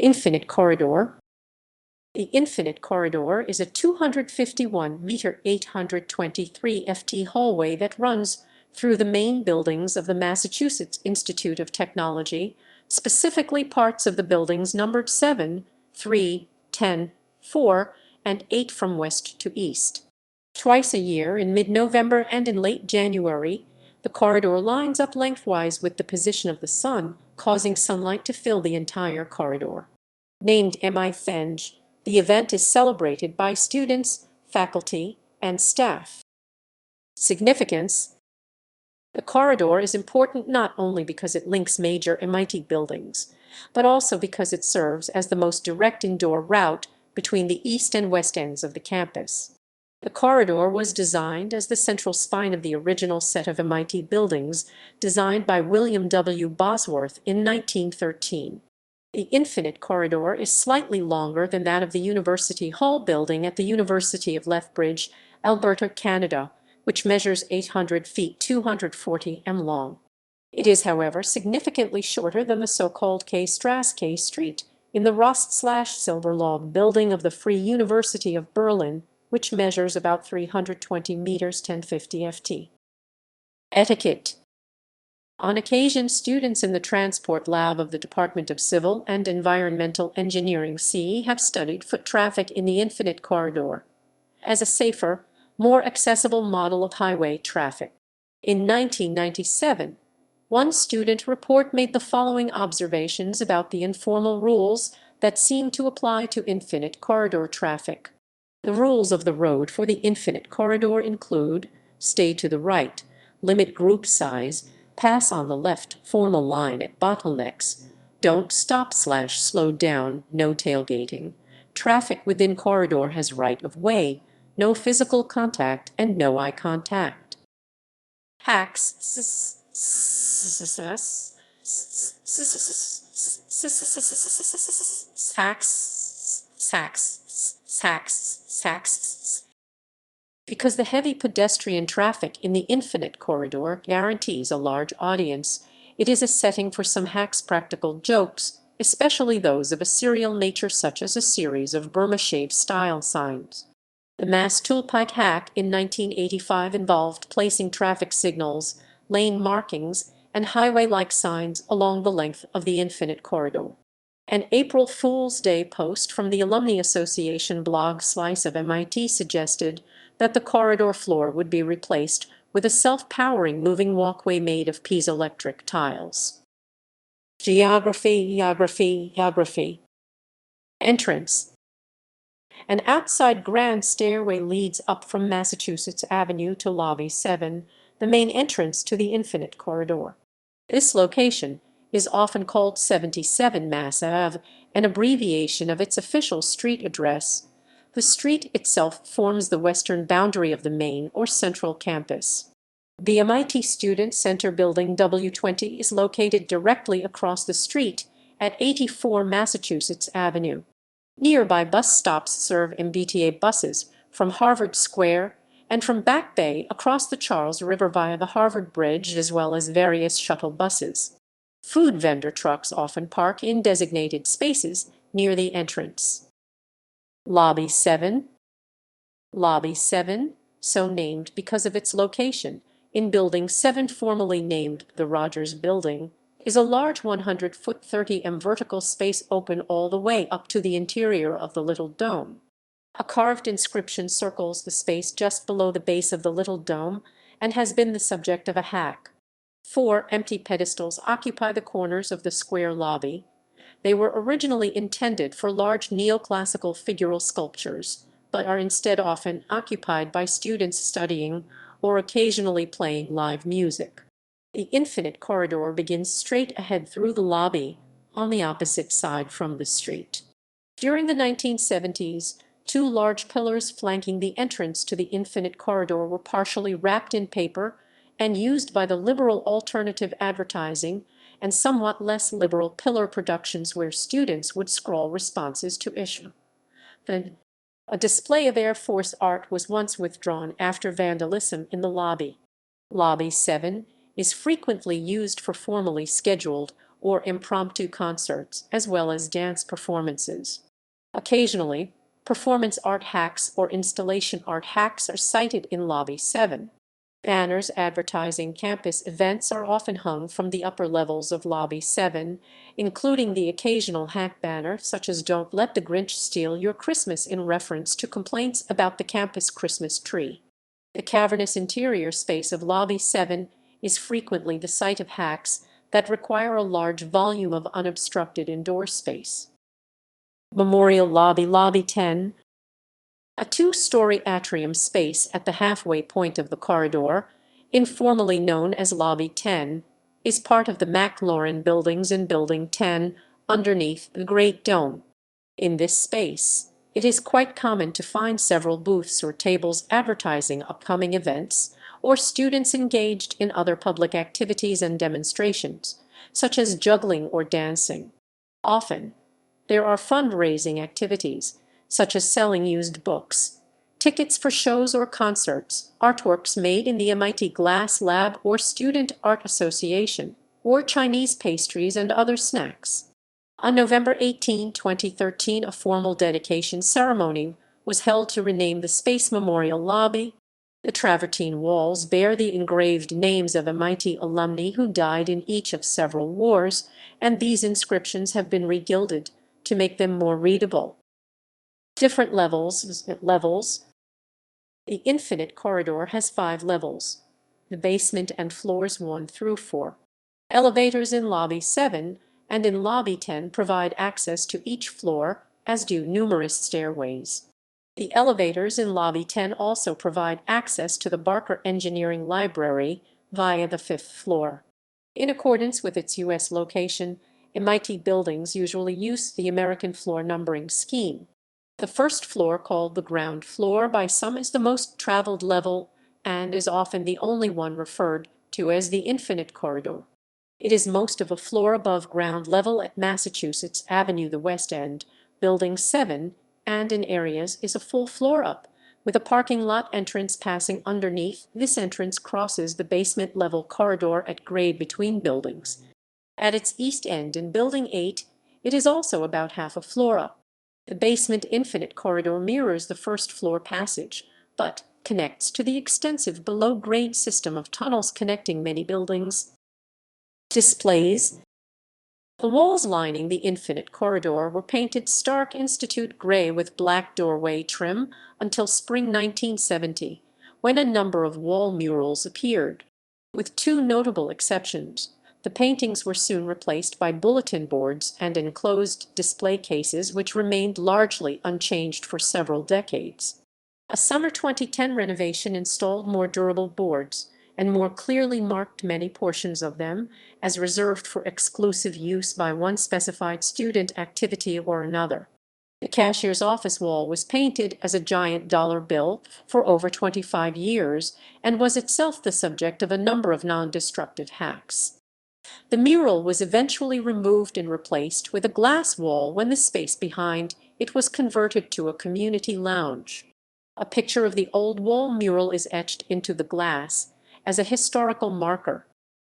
Infinite corridor. The infinite corridor is a 251-meter 823 ft hallway that runs through the main buildings of the Massachusetts Institute of Technology, specifically parts of the buildings numbered 7, 3, 10, 4, and 8 from west to east. Twice a year, in mid-November and in late January, the corridor lines up lengthwise with the position of the sun, causing sunlight to fill the entire corridor. Named MIThenge, the event is celebrated by students, faculty, and staff. Significance. The corridor is important not only because it links major MIT buildings, but also because it serves as the most direct indoor route between the east and west ends of the campus. The corridor was designed as the central spine of the original set of MIT buildings, designed by William W. Bosworth in 1913. The infinite corridor is slightly longer than that of the University Hall building at the University of Lethbridge, Alberta, Canada, which measures 800 feet 240 m long. It is, however, significantly shorter than the so-called K Street in the Rost/Silber Log building of the Free University of Berlin, which measures about 320 meters 1050 ft. Etiquette. On occasion, students in the transport lab of the Department of Civil and Environmental Engineering (CE) have studied foot traffic in the infinite corridor as a safer, more accessible model of highway traffic. In 1997, one student report made the following observations about the informal rules that seem to apply to infinite corridor traffic. The rules of the road for the infinite corridor include: stay to the right, limit group size, pass on the left, form a line at bottlenecks, don't stop/slow down, no tailgating, traffic within corridor has right of way, no physical contact, and no eye contact. Hacks. Hacks. Because the heavy pedestrian traffic in the infinite corridor guarantees a large audience, it is a setting for some hacks practical jokes, especially those of a serial nature such as a series of Burma shave-style signs. The Mass Toolpike hack in 1985 involved placing traffic signals, lane markings, and highway-like signs along the length of the infinite corridor. An April Fool's Day post from the Alumni Association blog Slice of MIT suggested that the corridor floor would be replaced with a self-powering moving walkway made of piezoelectric tiles. Geography. Entrance. An outside grand stairway leads up from Massachusetts Avenue to Lobby 7, the main entrance to the infinite corridor. This location is often called 77 Mass Ave, an abbreviation of its official street address. The street itself forms the western boundary of the main or central campus. The MIT Student Center Building W20 is located directly across the street at 84 Massachusetts Avenue. Nearby bus stops serve MBTA buses from Harvard Square and from Back Bay across the Charles River via the Harvard Bridge, as well as various shuttle buses. Food vendor trucks often park in designated spaces near the entrance. Lobby 7. Lobby 7, so named because of its location in Building 7, formerly named the Rogers Building, is a large 100-foot 30 m vertical space open all the way up to the interior of the Little Dome. A carved inscription circles the space just below the base of the Little Dome and has been the subject of a hack. 4 empty pedestals occupy the corners of the square lobby. They were originally intended for large neoclassical figural sculptures, but are instead often occupied by students studying or occasionally playing live music. The infinite corridor begins straight ahead through the lobby, on the opposite side from the street. During the 1970s, 2 large pillars flanking the entrance to the infinite corridor were partially wrapped in paper and used by the liberal alternative advertising and somewhat less liberal pillar productions where students would scrawl responses to issue. A display of Air Force art was once withdrawn after vandalism in the lobby. Lobby 7 is frequently used for formally scheduled or impromptu concerts, as well as dance performances. Occasionally, performance art hacks or installation art hacks are cited in Lobby 7. Banners advertising campus events are often hung from the upper levels of Lobby 7, including the occasional hack banner such as "Don't Let the Grinch Steal Your Christmas" in reference to complaints about the campus Christmas tree. The cavernous interior space of Lobby 7 is frequently the site of hacks that require a large volume of unobstructed indoor space. Memorial Lobby Lobby 10, a two-story atrium space at the halfway point of the corridor, informally known as Lobby 10, is part of the McLaurin buildings in Building 10 underneath the Great Dome. In this space, it is quite common to find several booths or tables advertising upcoming events or students engaged in other public activities and demonstrations, such as juggling or dancing. Often, there are fundraising activities, such as selling used books, tickets for shows or concerts, artworks made in the MIT Glass Lab or Student Art Association, or Chinese pastries and other snacks. On November 18, 2013, a formal dedication ceremony was held to rename the Space Memorial Lobby. The travertine walls bear the engraved names of MIT alumni who died in each of several wars, and these inscriptions have been regilded to make them more readable. Different levels. The infinite corridor has 5 levels, the basement and floors 1 through 4. Elevators in Lobby 7 and in Lobby 10 provide access to each floor, as do numerous stairways. The elevators in Lobby 10 also provide access to the Barker Engineering Library via the 5th floor. In accordance with its U.S. location, MIT buildings usually use the American floor numbering scheme. The first floor, called the ground floor by some, is the most traveled level and is often the only one referred to as the infinite corridor. It is most of a floor above ground level at Massachusetts Avenue, the West End, Building 7, and in areas is a full floor up, with a parking lot entrance passing underneath. This entrance crosses the basement level corridor at grade between buildings. At its east end in Building 8, it is also about half a floor up. The basement infinite corridor mirrors the first floor passage, but connects to the extensive below-grade system of tunnels connecting many buildings. Displays. The walls lining the infinite corridor were painted stark Institute gray with black doorway trim until spring 1970, when a number of wall murals appeared. With 2 notable exceptions, the paintings were soon replaced by bulletin boards and enclosed display cases, which remained largely unchanged for several decades. A summer 2010 renovation installed more durable boards and more clearly marked many portions of them as reserved for exclusive use by one specified student, activity, or another. The cashier's office wall was painted as a giant dollar bill for over 25 years and was itself the subject of a number of non-destructive hacks. The mural was eventually removed and replaced with a glass wall when the space behind it was converted to a community lounge. A picture of the old wall mural is etched into the glass as a historical marker.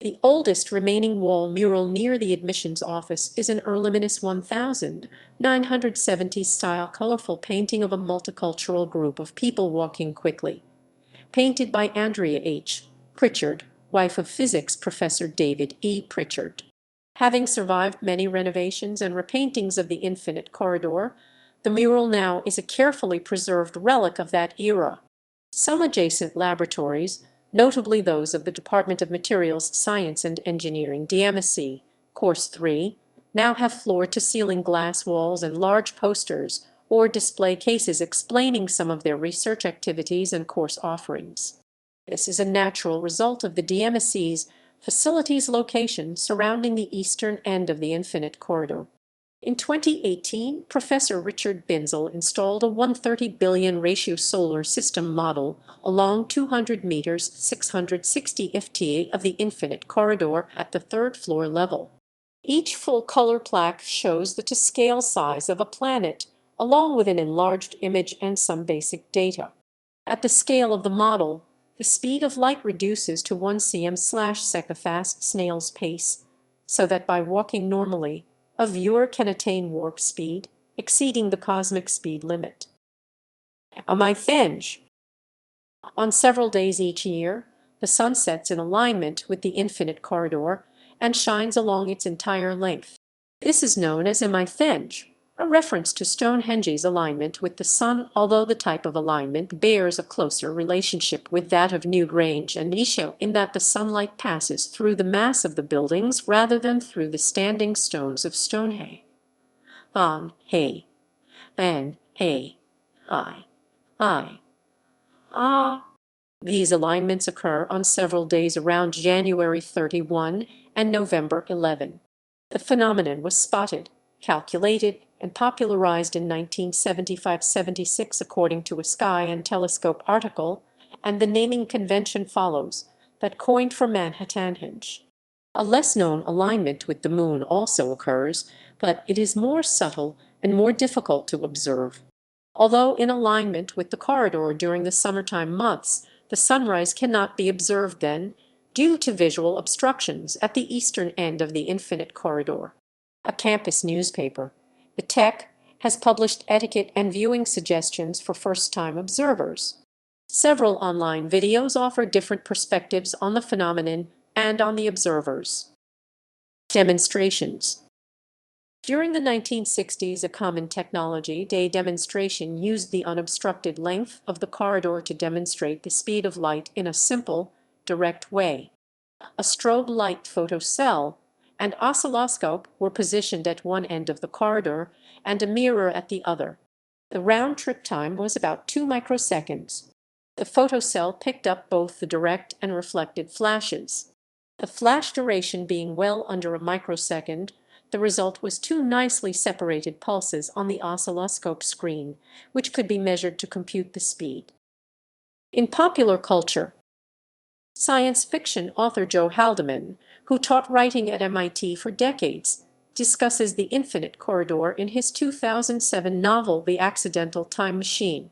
The oldest remaining wall mural near the admissions office is an early 1970s style colorful painting of a multicultural group of people walking quickly, painted by Andrea H. Pritchard, wife of physics professor David E. Pritchard. Having survived many renovations and repaintings of the infinite corridor, the mural now is a carefully preserved relic of that era. Some adjacent laboratories, notably those of the Department of Materials Science and Engineering DMSC, Course 3, now have floor-to-ceiling glass walls and large posters or display cases explaining some of their research activities and course offerings. This is a natural result of the DMSC's facilities location surrounding the eastern end of the infinite corridor. In 2018, Professor Richard Binzel installed a 130 billion ratio solar system model along 200 meters 660 FTA of the infinite corridor at the 3rd floor level. Each full-color plaque shows the to-scale size of a planet, along with an enlarged image and some basic data. At the scale of the model, the speed of light reduces to 1 cm/sec, a fast snail's pace, so that by walking normally, a viewer can attain warp speed, exceeding the cosmic speed limit. MIThenge. On several days each year, the sun sets in alignment with the infinite corridor and shines along its entire length. This is known as MIThenge, a reference to Stonehenge's alignment with the sun, although the type of alignment bears a closer relationship with that of Newgrange and Nicho in that the sunlight passes through the mass of the buildings rather than through the standing stones of Stonehenge. Hey, and hey, I. These alignments occur on several days around January 31 and November 11. The phenomenon was spotted, calculated, and popularized in 1975-76 according to a Sky and Telescope article, and the naming convention follows, that coined for MIThenge. A less-known alignment with the moon also occurs, but it is more subtle and more difficult to observe. Although in alignment with the corridor during the summertime months, the sunrise cannot be observed then, due to visual obstructions at the eastern end of the infinite corridor. A campus newspaper, The Tech, has published etiquette and viewing suggestions for first-time observers. Several online videos offer different perspectives on the phenomenon and on the observers. Demonstrations. During the 1960s, a common technology day demonstration used the unobstructed length of the corridor to demonstrate the speed of light in a simple, direct way. A strobe light photocell and oscilloscope were positioned at one end of the corridor and a mirror at the other. The round-trip time was about 2 microseconds. The photocell picked up both the direct and reflected flashes. The flash duration being well under a microsecond, the result was 2 nicely separated pulses on the oscilloscope screen, which could be measured to compute the speed. In popular culture, science fiction author Joe Haldeman, who taught writing at MIT for decades, discusses the infinite corridor in his 2007 novel The Accidental Time Machine.